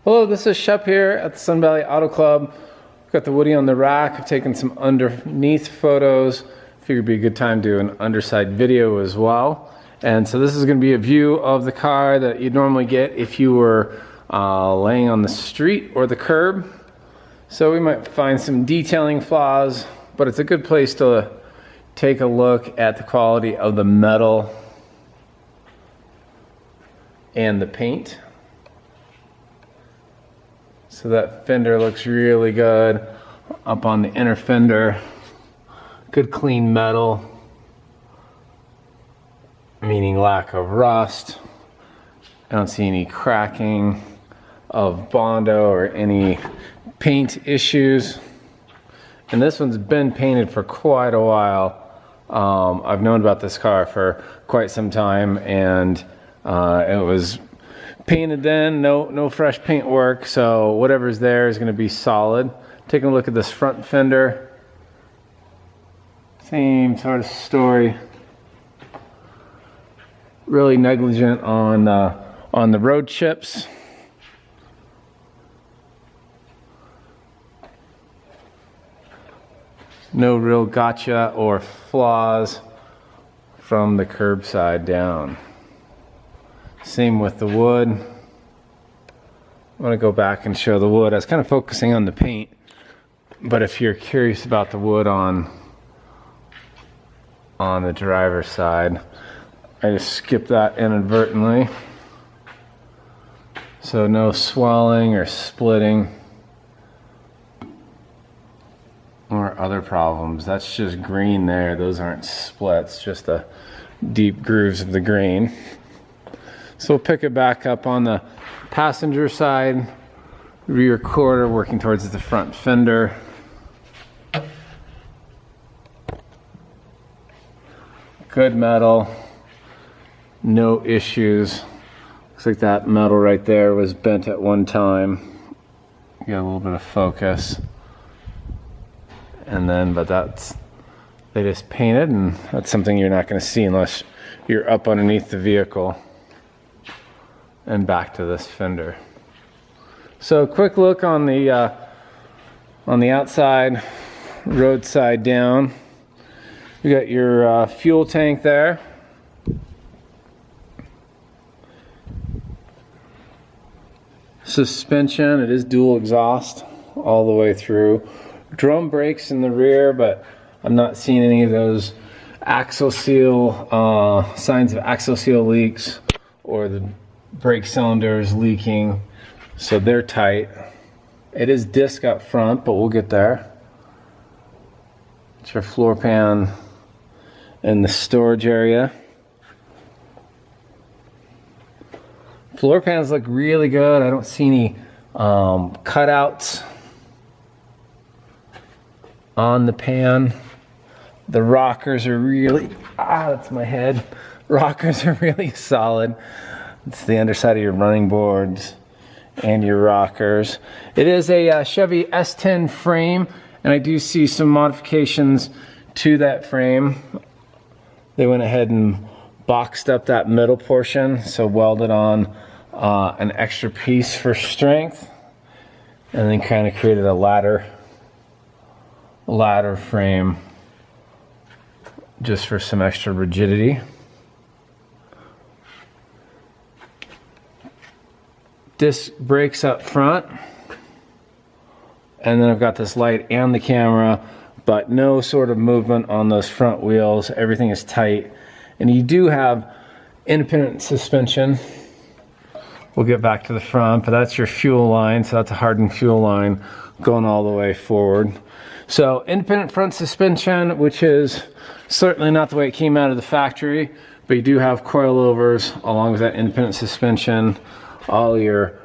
Hello, this is Shep here at the Sun Valley Auto Club. Got the Woody on the rack. I've taken some underneath photos. Figured it'd be a good time to do an underside video as well. And so this is going to be a view of the car that you'd normally get if you were laying on the street or the curb. So we might find some detailing flaws, but it's a good place to take a look at the quality of the metal and the paint. So that fender looks really good up on the inner fender. Good clean metal, meaning lack of rust. I don't see any cracking of Bondo or any paint issues. And this one's been painted for quite a while. I've known about this car for quite some time, and it was painted then, no fresh paint work, so whatever's there is going to be solid. Taking a look at this front fender, same sort of story. Really negligent on the road chips. No real gotcha or flaws from the curbside down. Same with the wood. I want to go back and show the wood. I was kind of focusing on the paint, but if you're curious about the wood on the driver's side, I just skipped that inadvertently. So no swelling or splitting or other problems. That's just green there. Those aren't splits, just the deep grooves of the grain. So we'll pick it back up on the passenger side. Rear quarter working towards the front fender. Good metal. No issues. Looks like that metal right there was bent at one time. Got a little bit of focus. And then, but they just painted, and that's something you're not going to see unless you're up underneath the vehicle. And back to this fender. So quick look on the outside, roadside down. You got your fuel tank there. Suspension, it is dual exhaust all the way through. Drum brakes in the rear, but I'm not seeing any of those axle seal signs of axle seal leaks or the brake cylinders leaking, so they're tight. It is disc up front, but we'll get there. It's your floor pan and the storage area. Floor pans look really good. I don't see any cutouts on the pan. The rockers are really, that's my head. Rockers are really solid. It's the underside of your running boards and your rockers. It is a Chevy S10 frame, and I do see some modifications to that frame. They went ahead and boxed up that middle portion, so welded on an extra piece for strength, and then kind of created a ladder frame just for some extra rigidity. Disc brakes up front, and then I've got this light and the camera, but no sort of movement on those front wheels. Everything is tight, and you do have independent suspension. We'll get back to the front, but that's your fuel line, so that's a hardened fuel line going all the way forward. So independent front suspension, which is certainly not the way it came out of the factory, but you do have coilovers along with that independent suspension. All your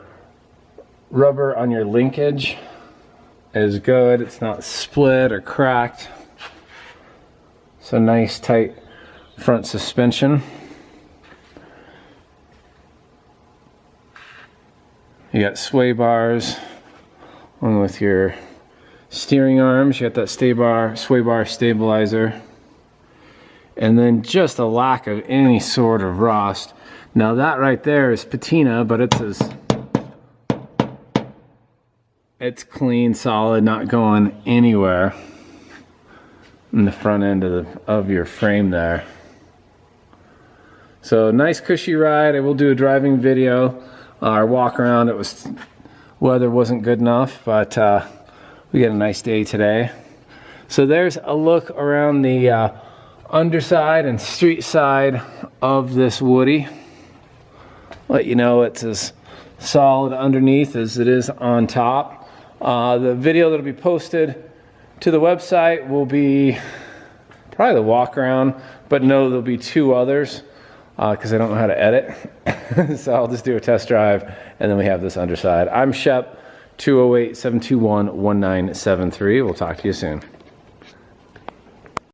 rubber on your linkage is good. It's not split or cracked. So nice tight front suspension. You got sway bars along with your steering arms. You got that sway bar stabilizer. And then just a lack of any sort of rust. Now that right there is patina, but it's as It's clean, solid, not going anywhere in the front end of your frame there. So nice cushy ride. I will do a driving video. Our walk around, weather wasn't good enough, but we got a nice day today. So there's a look around the underside and street side of this Woody. Let you know it's as solid underneath as it is on top. The video that'll be posted to the website will be probably the walk around, but no, there'll be 2 others because I don't know how to edit. So I'll just do a test drive and then we have this underside. I'm Shep, 208-721-1973. We'll talk to you soon.